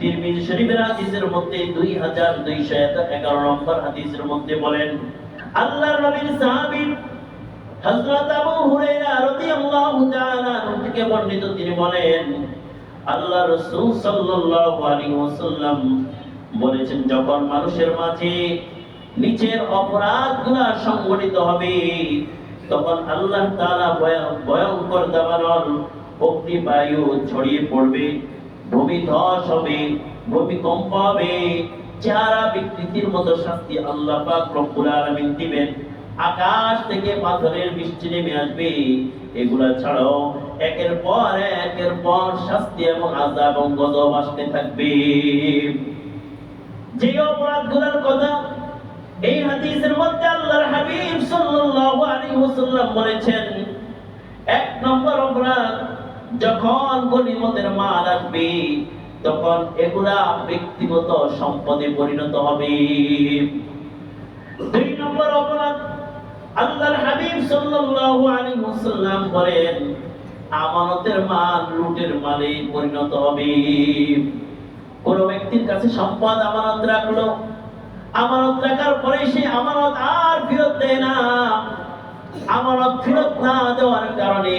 তিরমিজি শরীফের হাদিসের মধ্যে 2211 নম্বর হাদিসের মধ্যে বলেন, আল্লাহর নবীর সাহাবী হযরত আবু হুরায়রা রাদিয়াল্লাহু তাআলা আনহু থেকে বর্ণিত, তিনি বলেন, আল্লাহ রাসূল সাল্লাল্লাহু আলাইহি ওয়াসাল্লাম বলেছেন, যখন মানুষের মাঝে নিচের অপরাধগুলো সংগঠিত হবে, তখন আল্লাহ তাআলা ভয়ঙ্কর দাবানল অগ্নিবায়ু ছড়িয়ে পড়বে, ভূমি ধস হবে, ভূমিকম্প হবে, চেহারা বিকৃতির মতো শাস্তি আল্লাহ পাক রব্বুল আলামিন দিবেন। আকাশ থেকে পাথরের বৃষ্টি নেমে আসবে। এগুলা ছাড়াও একের পর শাস্তি এবং আযাব এবং গজব আসতে থাকবে। যে অপরাধগুলোর কথা এই হাদিসের মধ্যে আল্লাহর হাবিব সাল্লাল্লাহু আলাইহি ওয়াসাল্লাম বলেছেন, এক নম্বর অপরাধ, যখন গনিমতের মাল আসবে তখন এগুলা ব্যক্তিগত সম্পদে পরিণত হবে। দুই নম্বর অপরাধ, আল্লাহর হাবিব সাল্লাল্লাহু আলাইহি ওয়াসাল্লাম বলেন, আমানতের মাল লুটের মালে পরিণত হবে। কোন ব্যক্তির কাছে সম্পদ আমানত রাখলো, আমানত রাখার পরে সে আমানত আর ফেরত দেয় না। আমানত ফেরত না দেওয়ার কারণে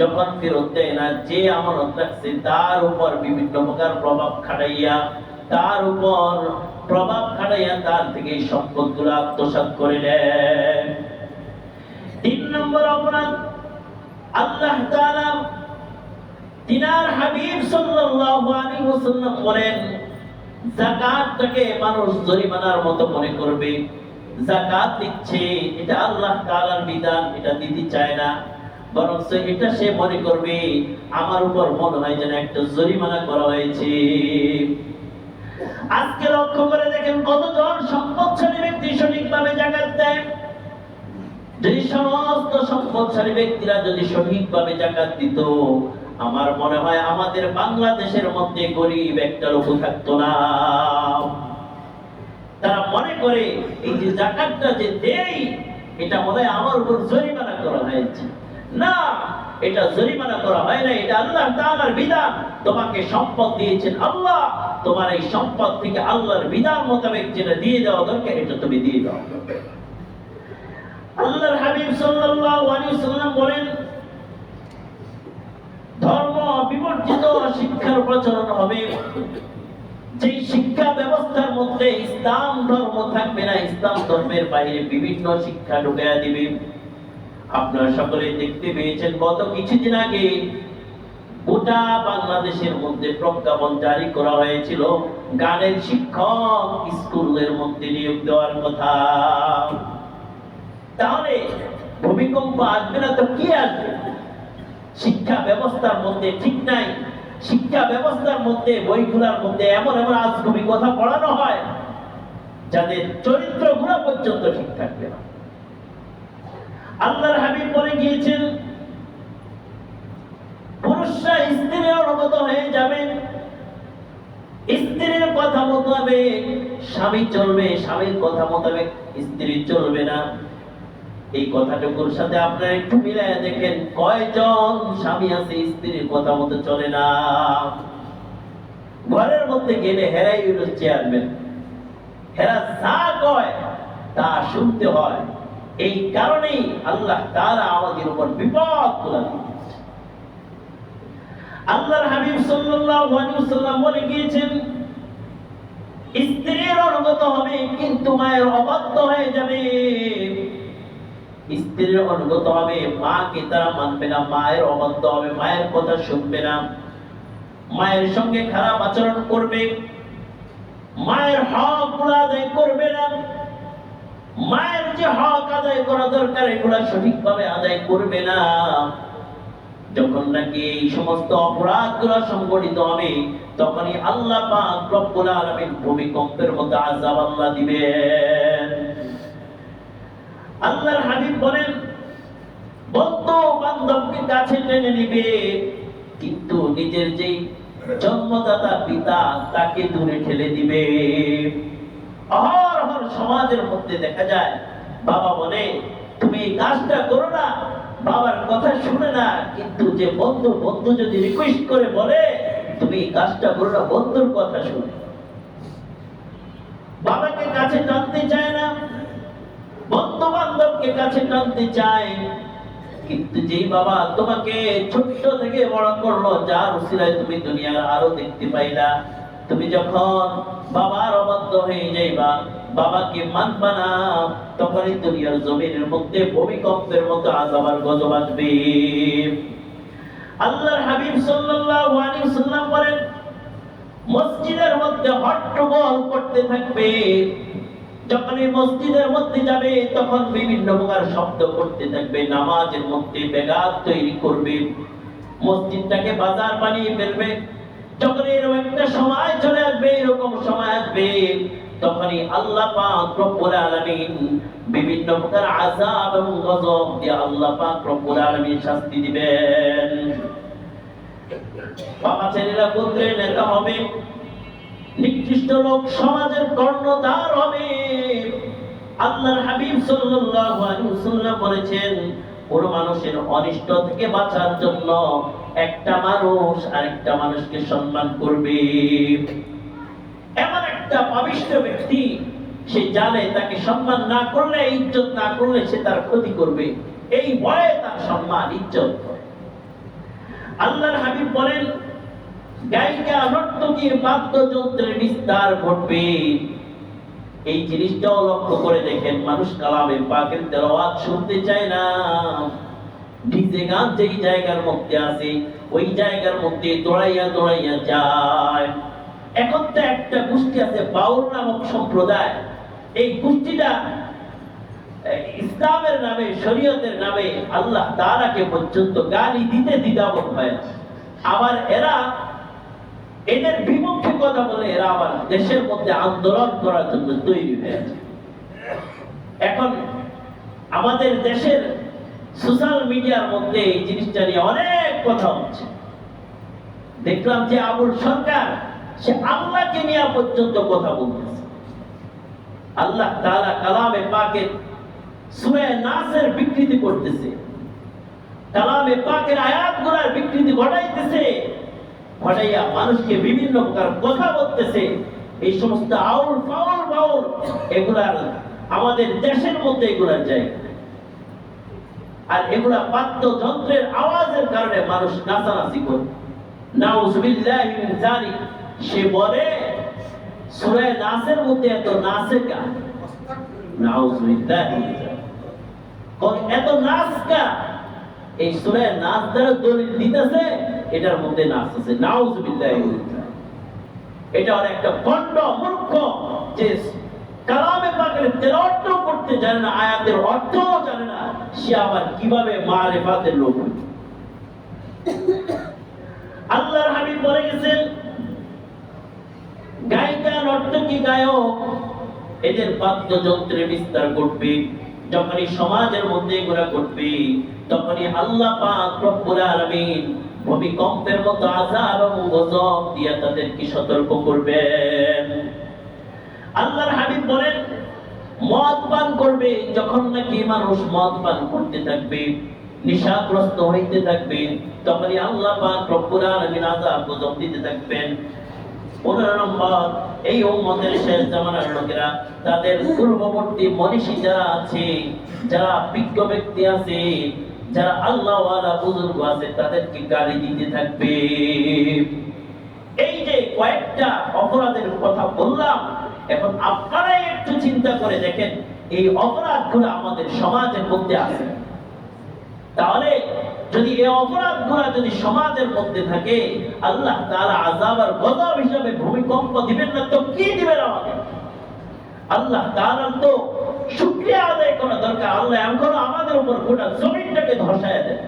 যখন ফেরত দেয় না, যে আমানত রাখছে তার উপর বিভিন্ন প্রকার প্রভাব খাটাইয়া তার থেকে সম্পদগুলো আত্মসাৎ করে নেয়। তিন নম্বর অপরাধ, আল্লাহ তাআলা তিনার হাবিব সাল্লাল্লাহু আলাইহি ওয়াসাল্লাম বলেন, যাকাতটাকে মানুষ জরিমানার মতো মনে করবে। যাকাত দিচ্ছে, এটা আল্লাহ তাআলার বিধান, এটা দিতে চায় না, বরং এটা সে মনে করবে আমার উপর মনে হয় যেন একটা জরিমানা করা হয়েছে। আজকে লক্ষ্য করে দেখেন কতজন সম্পদশালী ব্যক্তি সঠিকভাবে যাকাত দেয়। যদি সমস্ত সম্পদশালী ব্যক্তিরা যদি সঠিকভাবে যাকাত দিত, আমার মনে হয় আমাদের বাংলাদেশের মধ্যে গরিব একটা লোক থাকতো না। তারা মনে করে এই যে যাকাতটা যে দেই, এটা মনে হয় আমার উপর জরিমানা করা হয়েছে। না, এটা জরিমানা করা হয় না, এটা আল্লাহ তাআলার বিধান। তোমাকে সম্পদ দিয়েছেন আল্লাহ, তোমার এই সম্পদ থেকে আল্লাহর বিধান মোতাবেক যেটা দিয়ে দেওয়া দরকার এটা তুমি দিয়ে দাও। আল্লাহর হাবিব সাল্লাল্লাহু আলাইহি ওয়াসাল্লাম বলেন, ধর্ম বিবর্জিত শিক্ষার প্রচলন হবে। যে শিক্ষা ব্যবস্থার মধ্যে ইসলাম ধর্ম থাকবে না, ইসলাম ধর্মের বাইরে বিভিন্ন শিক্ষা ঢুকিয়ে দিবে। আপনারা সকলে দেখতে পেয়েছেন, গত কিছুদিন আগে গোটা বাংলাদেশের মধ্যে প্রজ্ঞাপন জারি করা হয়েছিল, গানের শিক্ষক স্কুলের মধ্যে নিয়োগ দেওয়ার কথা। তাহলে ভূমিকম্প আসবে না তো কি আসবে? শিক্ষা ব্যবস্থার মধ্যে ঠিক নাই। শিক্ষা ব্যবস্থার মধ্যে বইগুলোর মধ্যে এমন এমন আজগুবি কথা পড়ানো হয় যাদের চরিত্রগুলো পর্যন্ত ঠিক থাকবে না। আল্লাহর হাবিব বলে গিয়েছেন, পুরুষরা স্ত্রীর অনুগত হয়ে যাবে, স্ত্রীর কথা মোতাবেক স্বামী চলবে, স্বামীর কথা মোতাবেক স্ত্রী চলবে না। এই কথাটুকুর সাথে আপনারা একটু মিলাইয়া দেখেন, কয়জন স্বামী আছে স্ত্রীর কথা মতো চলে না? ঘরের মধ্যে গেলে হেরাই হলো চেয়ারম্যান, হেরা যা কয় তা শুনতে হয়। এই কারণেই আল্লাহ তাআলা আমাদের উপর বিপদ তুলে দিয়েছে। আল্লাহর হাবিব সাল্লাল্লাহু আলাইহি ওয়াসাল্লাম বলে গিয়েছেন, স্ত্রীর অনুগত হবে কিন্তু মায়ের অবাধ্য হয়ে যাবে। স্ত্রীর অনুগত হবে, মাকে তারা মানবে না, মায়ের অবাধ্য হবে, মায়ের কথা শুনবে না, মায়ের সঙ্গে খারাপ আচরণ করবে, মায়ের হক আদায় করবে না, মায়ের যে হক আদায় করা দরকার এগুলা সঠিকভাবে আদায় করবে না। যখন নাকি এই সমস্ত অপরাধগুলো সংগঠিত হবে, তখনই আল্লাহ পাক রব্বুল আলামিন ভূমিকম্পের মতো আযাব আল্লাহ দিবেন। আল্লাহর হাবিব বলেন, বন্ধু বান্ধবকে কাছে টেনে নিবে, কিন্তু নিজের যেই জন্মদাতা পিতা তাকে দূরে ঠেলে দিবে। অহরহ সমাজের মধ্যে দেখা যায়, বাবা বলে তুমি এই কাজটা করো না, বাবার কথা শুনে না, কিন্তু যে বন্ধু যদি রিকোয়েস্ট করে বলে তুমি এই কাজটা করো না, বন্ধুর কথা শুনে। বাবাকে কাছে টানতে চায় না, বন্ধু বান্ধবকে কাছে টানতে চায়, কিন্তু যেই বাবা তোমাকে ছোট্ট থেকে বড় করলো, যার উসিলায় তুমি দুনিয়ার আরো দেখতে পাইলা, তুমি যখন বাবার অবাধ্য হয়ে যাইবা, বাবাকে মানবা না, তখনই দুনিয়ার জমিনের মধ্যে ভূমিকম্পের মতো আযাব আর গজব আসবে। আল্লাহর হাবিব সাল্লাল্লাহু আলাইহি ওয়াসাল্লাম বলেন, মসজিদের মধ্যে হট্টগোল করতে থাকবে, যখন এই মসজিদের মধ্যে যাবে তখন বিভিন্ন প্রকার শব্দ করতে থাকবে, নামাজের মধ্যে ব্যাঘাত তৈরি করবে, মসজিদটাকে বাজার বানিয়ে ফেলবে। যখন এরকম একটা সময় চলে আসবে, এরকম সময় আসবে, তখনই আল্লাহ পাক রব্বুল আলামিন বিভিন্ন প্রকার আযাব এবং গজব দিয়ে আল্লাহ পাক রব্বুল আলামিন শাস্তি দিবেন। বাবা ছেলেরা গোত্রের নেতা হবে, নিকৃষ্ট লোক সমাজের কর্ণধার হবে। আল্লাহর হাবিব সাল্লাল্লাহু আলাইহি ওয়াসাল্লাম বলেছেন, কোন মানুষের অনিষ্ট থেকে বাঁচার জন্য একটা মানুষ আরেকটা মানুষকে সম্মান করবে। এমন একটা পাপিষ্ঠ ব্যক্তি, সে জানে তাকে সম্মান না করলে, ইজ্জত না করলে সে তার ক্ষতি করবে, এই ভয়ে তার সম্মান ইজ্জত করে। আল্লাহর হাবিব বলেন, গায়িকা নর্তকী বাদ্যযন্ত্রের বিস্তার ঘটবে। এই জিনিসটাও লক্ষ্য করে দেখেন, মানুষ কালামে পাকের তেলাওয়াত শুনতে চায় না, ডিজে গান যেই জায়গার মধ্যে আছে ওই জায়গার মধ্যে দৌড়াইয়া দৌড়াইয়া যায়। এখন তো একটা গোষ্ঠী আছে বাউল নামক সম্প্রদায়, এই গোষ্ঠীটা ইসলামের নামে, শরীয়তের নামে আল্লাহ তাআলাকে পর্যন্ত গালি দিতে দ্বিধাবোধ হয়। আবার এদের বিপক্ষে কথা বলে এরা আবার দেশের মধ্যে আন্দোলন করার জন্য তৈরি হয়েছে। এখন আমাদের দেশের সোশ্যাল মিডিয়ার মধ্যে এই জিনিসটা নিয়ে অনেক কথা হচ্ছে। দেখলাম যে আবুল সরকার, সে আল্লাহকে নিয়ে পর্যন্ত কথা বলতেছে। আল্লাহ তাআলা কালামে পাকের সূরা নাসের বিকৃতি করতেছে, কালামে পাকের আয়াতগুলোর বিকৃতি ঘটাইতেছে, ঘটাইয়া মানুষকে বিভিন্ন প্রকার কথা বলতেছে। এই সমস্ত আউল ফাউল বাউল এগুলার আমাদের দেশের মধ্যে এগুলার জায়গা, আর এগুলা বাদ্যযন্ত্রের আওয়াজের কারণে মানুষ নাচানাচি করে। নাউযুবিল্লাহি মিন যালিক। সে বলে সূরা নাসের মধ্যে এত নাচের গান, নাউযুবিল্লাহি মিন যালিক, এত নাচ কা? এই সূরা নাচ দ্বারা দলিল দিতেছে এটার মধ্যে নাচ আছে, নাউযুবিল্লাহি মিন যালিক। এটা আর একটা ভণ্ড মূর্খ, যে কালামে পাকের তেলাওয়াত করতে জানে না, আয়াতের অর্থও জানে না, সে আবার কিভাবে মারিফাতের লোক হয়? আল্লাহর হাবিব বলে গেছেন, গায়িকা নর্তকী গায়ক এদের বাদ্যযন্ত্রের বিস্তার ঘটবে। যখনই সমাজের মধ্যে এগুলা ঘটবে, তখনই আল্লাহ পাক রব্বুল আলামিন ভূমিকম্পের মতো আযাব এবং গজব দিয়ে তাদেরকে সতর্ক করবেন। আল্লাহর হাবিব বলেন, মদ পান করবে, যখন নাকি মানুষ মদ পান করতে থাকবে, নেশাগ্রস্ত হইতে থাকবে, তখনই আল্লাহ পাক রব্বুল আলামিন আযাব গজব দিতে থাকবেন। 15 নম্বর, এই উম্মতের শেষ জামানার লোকেরা তাদের পূর্ববর্তী মনীষী যারা আছে, যারা বিজ্ঞ ব্যক্তি আছে, যারা আল্লাহ ওয়ালা বুজুর্গ আছে, তাদেরকে গালি দিতে থাকবে। এই যে কয়েকটা অপরাধের কথা বললাম, এখন আপনারাই একটু চিন্তা করে দেখেন, এই অপরাধগুলো আমাদের সমাজের মধ্যে আছে। তাহলে যদি এই অপরাধগুলো যদি সমাজের মধ্যে থাকে, আল্লাহ তাআলা আযাব আর গজব হিসাবে ভূমিকম্প দিবেন না তো কি দিবেন আমাদের? আল্লাহ তাআলা তো শুকরিয়া আদায় করা দরকার। আল্লাহ এমন আমাদের উপর গোটা জমিনটাকে ধসায় দেয়।